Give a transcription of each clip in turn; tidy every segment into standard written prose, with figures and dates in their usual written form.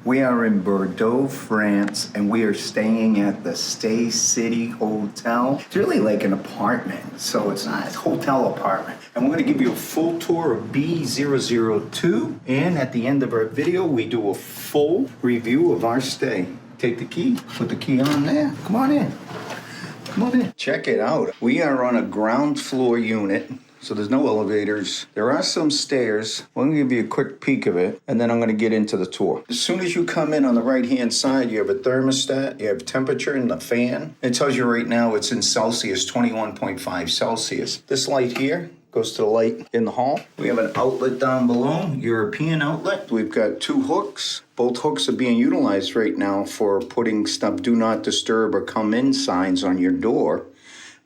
We are in Bordeaux, France, and we are staying at the Staycity Hotel. It's really like an apartment, so it's not a hotel apartment. And we're gonna give you a full tour of B002, and at the end of our video, we do a full review of our stay. Take the key, put the key on there, come on in. Come on in. Check it out. We are on a ground floor unit, so there's no elevators. There are some stairs. I'm gonna give you a quick peek of it, and then I'm gonna get into the tour. As soon as you come in on the right-hand side, you have a thermostat, you have temperature and the fan. It tells you right now it's in Celsius, 21.5 Celsius. This light here goes to the light in the hall. We have an outlet down below, European outlet. We've got 2 hooks. Both hooks are being utilized right now for putting stuff, do not disturb or come in signs on your door.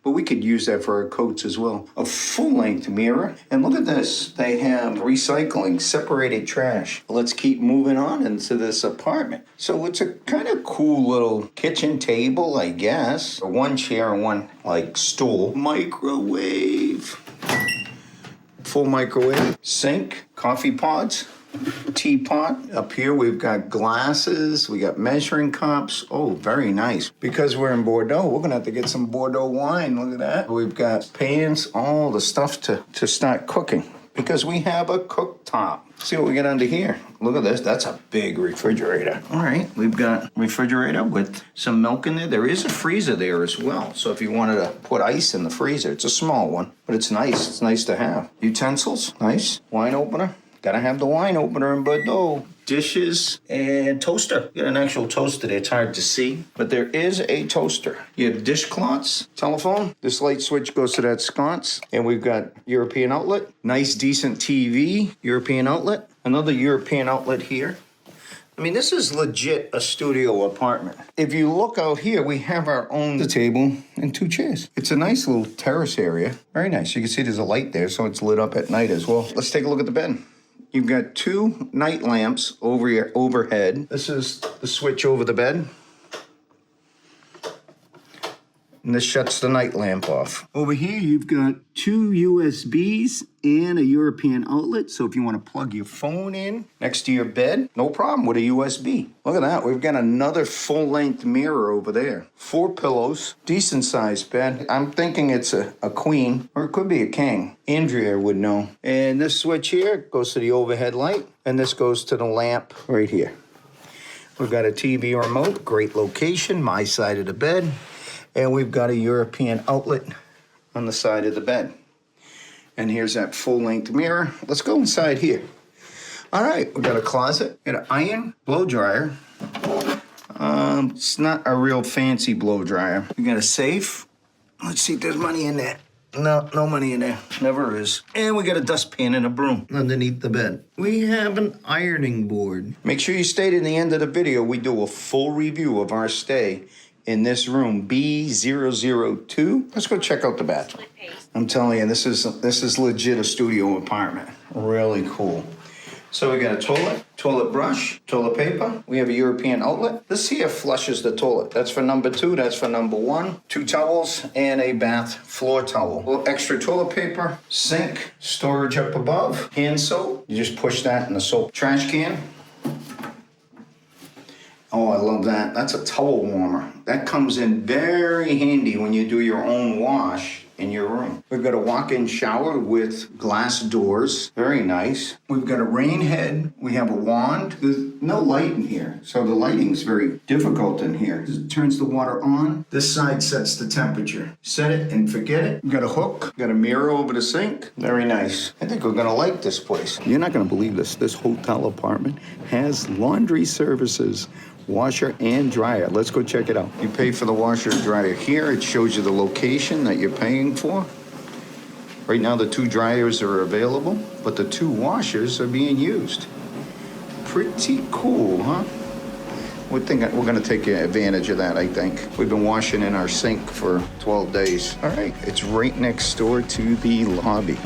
But we could use that for our coats as well. A full-length mirror. And look at this. They have recycling, separated trash. Let's keep moving on into this apartment. So it's a kind of cool little kitchen table, I guess. 1 chair and 1 stool. Microwave. Full microwave. Sink. Coffee pods. Teapot. Up here we've got glasses, we got measuring cups. Oh, very nice. Because we're in Bordeaux, we're gonna have to get some Bordeaux wine. Look at that. We've got pans, all the stuff to start cooking. Because we have a cooktop. See what we got under here. Look at this, that's a big refrigerator. All right, we've got refrigerator with some milk in there. There is a freezer there as well. So if you wanted to put ice in the freezer, it's a small one, but it's nice to have. Utensils, nice. Wine opener. Gotta have the wine opener in Bordeaux. Dishes and toaster. You got an actual toaster there. It's hard to see, but there is a toaster. You have dishcloths, telephone. This light switch goes to that sconce. And we've got European outlet. Nice, decent TV, European outlet. Another European outlet here. I mean, this is legit a studio apartment. If you look out here, we have our own table and 2 chairs. It's a nice little terrace area. Very nice. You can see there's a light there, so it's lit up at night as well. Let's take a look at the bed. You've got 2 night lamps over your overhead. This is the switch over the bed. And this shuts the night lamp off. Over here, you've got 2 USBs and a European outlet. So if you want to plug your phone in next to your bed, no problem with a USB. Look at that. We've got another full-length mirror over there. 4 pillows, decent-sized bed. I'm thinking it's a queen, or it could be a king. Andrea would know. And this switch here goes to the overhead light, and this goes to the lamp right here. We've got a TV remote, great location, my side of the bed. And we've got a European outlet on the side of the bed. And here's that full-length mirror. Let's go inside here. All right, we've got a closet, got an iron, blow dryer. It's not a real fancy blow dryer. We got a safe. Let's see if there's money in there. No money in there. Never is. And we got a dustpan and a broom underneath the bed. We have an ironing board. Make sure you stay to the end of the video. We do a full review of our stay in this room, B002. Let's go check out the bathroom. I'm telling you, this is legit a studio apartment. Really cool. So we got a toilet brush, toilet paper. We have a European outlet. This here flushes the toilet. That's for number 2, that's for number 1. 2 towels and a bath floor towel. A little extra toilet paper, sink, storage up above, hand soap. You just push that in the soap. Trash can. Oh, I love that. That's a towel warmer. That comes in very handy when you do your own wash in your room. We've got a walk-in shower with glass doors. Very nice. We've got a rain head. We have a wand. There's no light in here, so the lighting's very difficult in here. It turns the water on. This side sets the temperature. Set it and forget it. We've got a hook. Got a mirror over the sink. Very nice. I think we're gonna like this place. You're not gonna believe this. This hotel apartment has laundry services. Washer and dryer. Let's go check it out. You pay for the washer and dryer here. It shows you the location that you're paying for. Right now the 2 dryers are available, but the 2 washers are being used. Pretty cool, huh? We're gonna take advantage of that, I think. We've been washing in our sink for 12 days. All right, it's right next door to the lobby.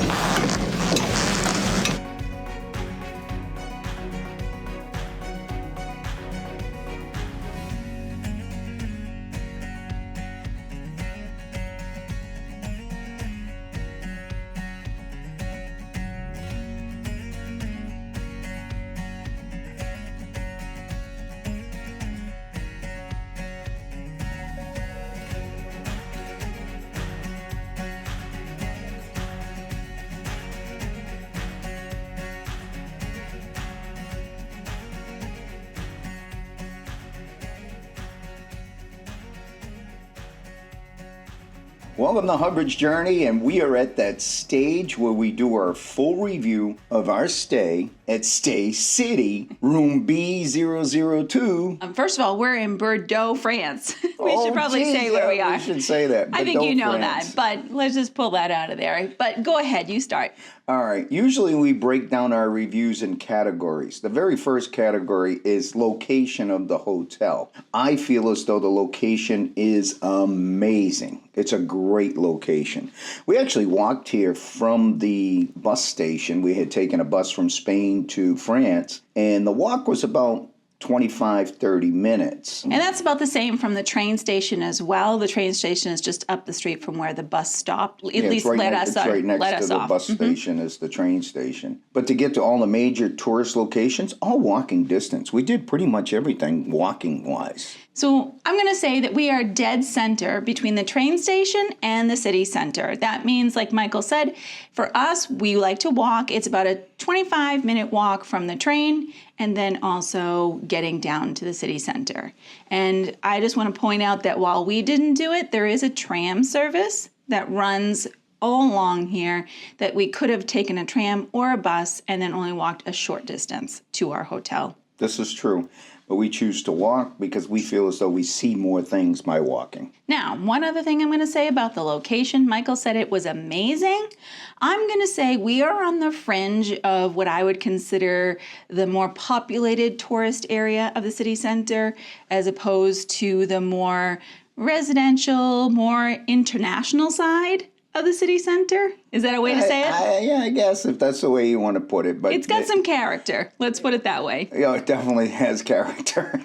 Welcome to Hubbards Journey, and we are at that stage where we do our full review of our stay at Staycity, Room B002. First of all, we're in Bordeaux, France. We should probably say where we are. We should say that. I think you know France. that, but let's just pull that out of there. But go ahead, you start. All right. Usually we break down our reviews in categories. The very first category is location of the hotel. I feel as though the location is amazing. It's a great location. We actually walked here from the bus station. We had taken a bus from Spain to France, and the walk was about 25-30 minutes. And that's about the same from the train station as well. The train station is just up the street from where the bus stopped. At least let us off. It's right next to the bus station is the train station. But to get to all the major tourist locations, all walking distance. We did pretty much everything walking-wise. So I'm going to say that we are dead center between the train station and the city center. That means, like Michael said, for us, we like to walk. It's about a 25-minute walk from the train and then also getting down to the city center. And I just want to point out that while we didn't do it, there is a tram service that runs all along here that we could have taken a tram or a bus and then only walked a short distance to our hotel. This is true. But we choose to walk because we feel as though we see more things by walking. Now, one other thing I'm going to say about the location, Michael said it was amazing. I'm going to say we are on the fringe of what I would consider the more populated tourist area of the city center, as opposed to the more residential, more international side of the city center. Is that a way to say it? Yeah, I guess if that's the way you want to put it. But it's got some character. Let's put it that way. Yeah, it definitely has character.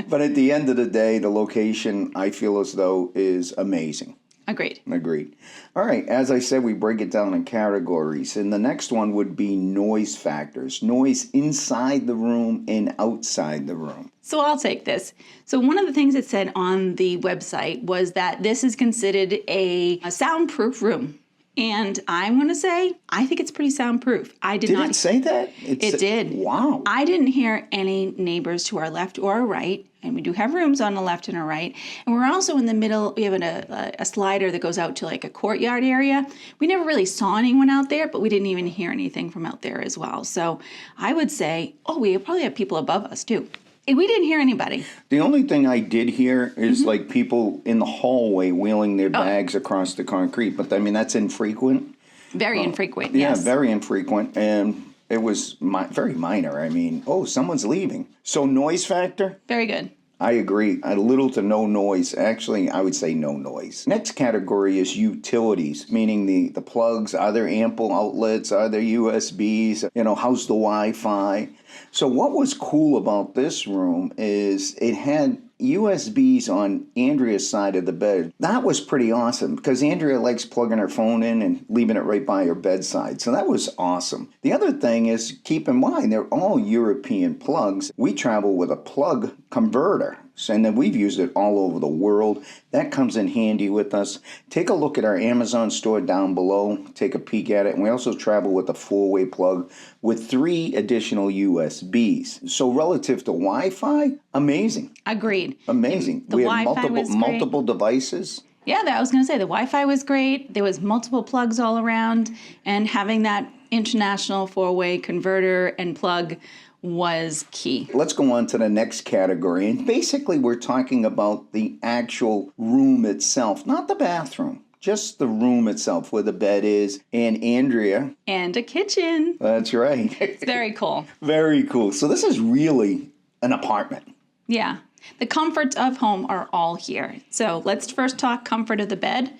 But at the end of the day, the location, I feel as though, is amazing. Agreed. All right, as I said, we break it down in categories. And the next one would be noise factors. Noise inside the room and outside the room. So I'll take this. So one of the things it said on the website was that this is considered a soundproof room. And I'm going to say, I think it's pretty soundproof. Did it say that? It did. Wow. I didn't hear any neighbors to our left or our right. And we do have rooms on the left and our right. And we're also in the middle. We have a slider that goes out to like a courtyard area. We never really saw anyone out there, but we didn't even hear anything from out there as well. So I would say, we probably have people above us too. We didn't hear anybody. The only thing I did hear is like people in the hallway wheeling their bags across the concrete. But I mean, that's infrequent. Very infrequent, yes. Yeah, very infrequent. And it was very minor. I mean, someone's leaving. So noise factor? Very good. I agree. A little to no noise. Actually, I would say no noise. Next category is utilities, meaning the plugs. Are there ample outlets? Are there USBs? How's the Wi-Fi? So what was cool about this room is it had USBs on Andrea's side of the bed. That was pretty awesome because Andrea likes plugging her phone in and leaving it right by her bedside. So that was awesome. The other thing is, keep in mind, they're all European plugs. We travel with a plug converter. And then we've used it all over the world. That comes in handy with us. Take a look at our Amazon store down below. Take a peek at it. And we also travel with a 4-way plug with 3 additional USBs. So relative to Wi-Fi, amazing. Agreed. Amazing. The We had Wi-Fi was great. multiple devices. Yeah, I was going to say the Wi-Fi was great. There was multiple plugs all around. And having that international 4-way converter and plug was key. Let's go on to the next category. And basically, we're talking about the actual room itself, not the bathroom. Just the room itself, where the bed is, and Andrea. And a kitchen. That's right. It's very cool. Very cool. So this is really an apartment. Yeah. The comforts of home are all here. So let's first talk comfort of the bed.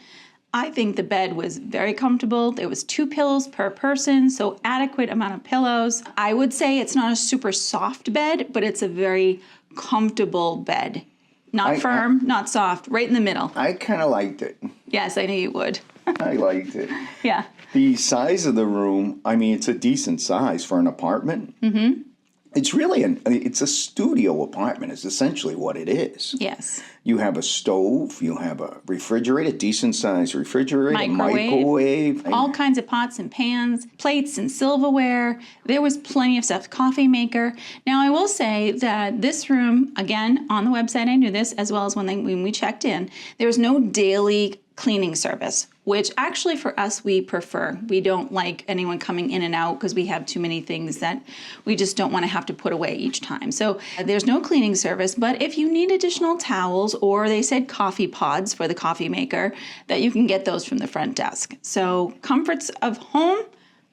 I think the bed was very comfortable. There was 2 pillows per person, so adequate amount of pillows. I would say it's not a super soft bed, but it's a very comfortable bed. Not firm, not soft, right in the middle. I kind of liked it. Yes, I knew you would. I liked it. Yeah. The size of the room, I mean, it's a decent size for an apartment. Mm-hmm. It's really it's a studio apartment is essentially what it is. Yes. You have a stove, you have a refrigerator, decent sized refrigerator, microwave. All kinds of pots and pans, plates and silverware. There was plenty of stuff, coffee maker. Now I will say that this room, again, on the website I knew this, as well as when we checked in, there was no daily cleaning service, which actually for us, we prefer. We don't like anyone coming in and out because we have too many things that we just don't want to have to put away each time. So there's no cleaning service, but if you need additional towels, or they said coffee pods for the coffee maker, that you can get those from the front desk. So comforts of home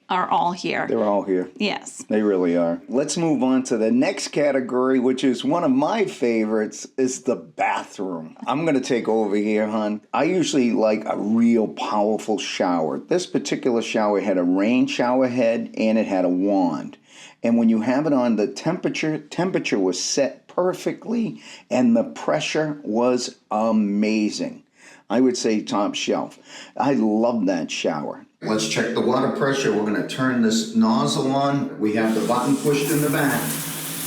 are all here. They're all here. Yes. They really are. Let's move on to the next category, which is one of my favorites, is the bathroom. I'm going to take over here, hon. I usually like a real powerful shower. This particular shower had a rain shower head and it had a wand. And when you have it on, the temperature was set perfectly and the pressure was amazing. I would say top shelf. I love that shower. Let's check the water pressure. We're going to turn this nozzle on. We have the button pushed in the back.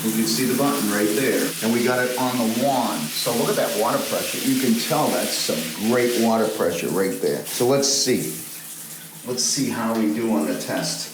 You can see the button right there. And we got it on the wand. So look at that water pressure. You can tell that's some great water pressure right there. So let's see. Let's see how we do on the test.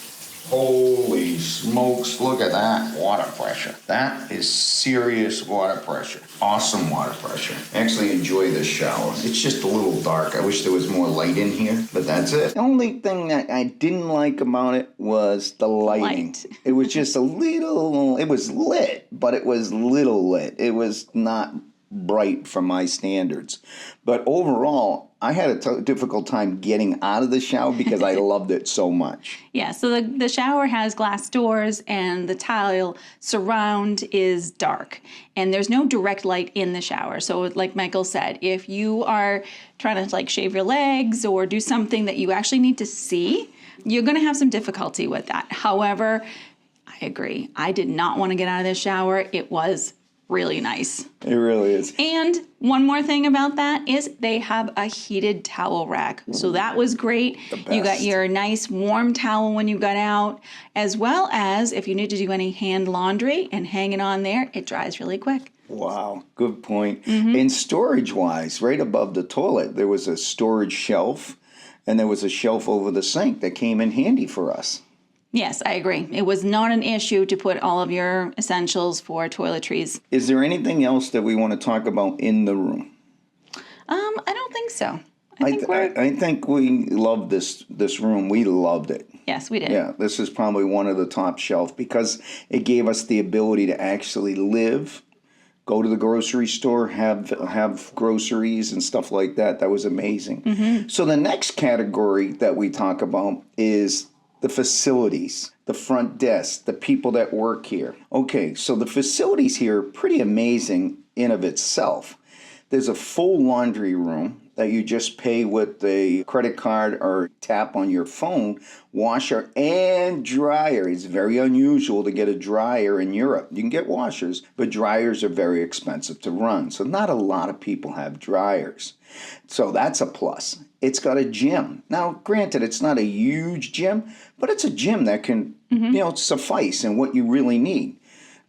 Holy smokes, look at that water pressure. That is serious water pressure. Awesome water pressure. Actually enjoy this shower. It's just a little dark. I wish there was more light in here, but that's it. The only thing that I didn't like about it was the lighting. It was just a little, it was lit, but it was little lit. It was not bright for my standards. But overall, I had a difficult time getting out of the shower because I loved it so much. Yeah, so the shower has glass doors and the tile surround is dark. And there's no direct light in the shower. So like Michael said, if you are trying to like shave your legs or do something that you actually need to see, you're going to have some difficulty with that. However, I agree. I did not want to get out of the shower. It was really nice. It really is. And one more thing about that is they have a heated towel rack. So that was great. You got your nice warm towel when you got out, as well as if you need to do any hand laundry and hang it on there, it dries really quick. Wow, good point. And storage-wise, right above the toilet, there was a storage shelf, and there was a shelf over the sink that came in handy for us. Yes, I agree. It was not an issue to put all of your essentials for toiletries. Is there anything else that we want to talk about in the room? I don't think so. I think we love this room. We loved it. Yes, we did. Yeah, this is probably one of the top shelf because it gave us the ability to actually live, go to the grocery store, have groceries and stuff like that. That was amazing. So the next category that we talk about is the facilities, the front desk, the people that work here. Okay, so the facilities here are pretty amazing in of itself. There's a full laundry room that you just pay with a credit card or tap on your phone, washer and dryer. It's very unusual to get a dryer in Europe. You can get washers, but dryers are very expensive to run. So not a lot of people have dryers. So that's a plus. It's got a gym. Now, granted, it's not a huge gym, but it's a gym that can, suffice in what you really need.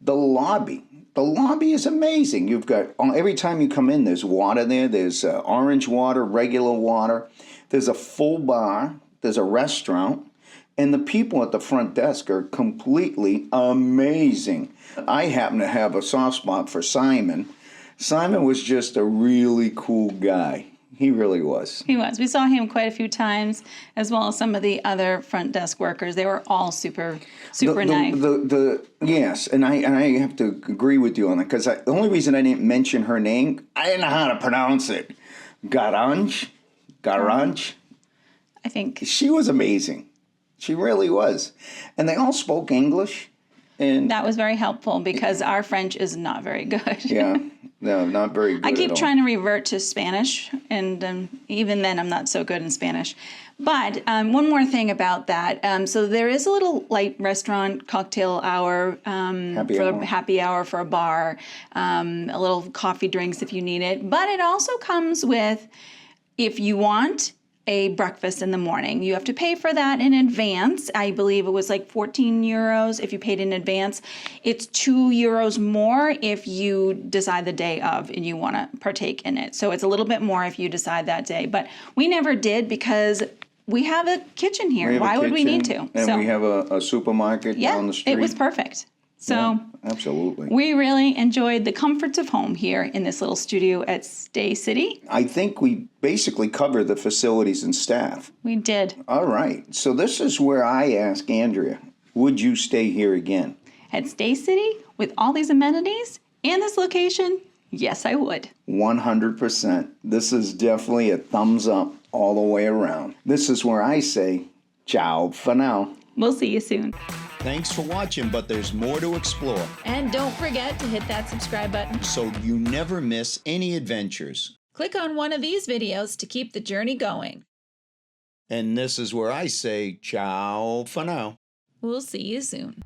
The lobby. The lobby is amazing. You've got, every time you come in, there's water there. There's orange water, regular water. There's a full bar. There's a restaurant. And the people at the front desk are completely amazing. I happen to have a soft spot for Simon. Simon was just a really cool guy. He really was. He was. We saw him quite a few times, as well as some of the other front desk workers. They were all super nice. Yes, and I have to agree with you on that, because the only reason I didn't mention her name, I didn't know how to pronounce it. Garange? I think. She was amazing. She really was. And they all spoke English. And that was very helpful because our French is not very good. Yeah, no, not very good. I keep trying to revert to Spanish, and even then I'm not so good in Spanish. But one more thing about that. So there is a little light restaurant cocktail hour, happy hour for a bar, a little coffee drinks if you need it. But it also comes with, if you want a breakfast in the morning. You have to pay for that in advance. I believe it was like 14 euros if you paid in advance. It's 2 euros more if you decide the day of and you want to partake in it. So it's a little bit more if you decide that day. But we never did because we have a kitchen here. Why would we need to? And we have a supermarket down the street. It was perfect. So Yeah, absolutely. we really enjoyed the comforts of home here in this little studio at Staycity. I think we basically covered the facilities and staff. We did. All right. So this is where I ask Andrea, would you stay here again? At Staycity, with all these amenities and this location, yes, I would. 100%. This is definitely a thumbs up all the way around. This is where I say, ciao for now. We'll see you soon. Thanks for watching, but there's more to explore, And don't forget to hit that subscribe button. so you never miss any adventures. Click on one of these videos to keep the journey going. And this is where I say ciao for now. We'll see you soon.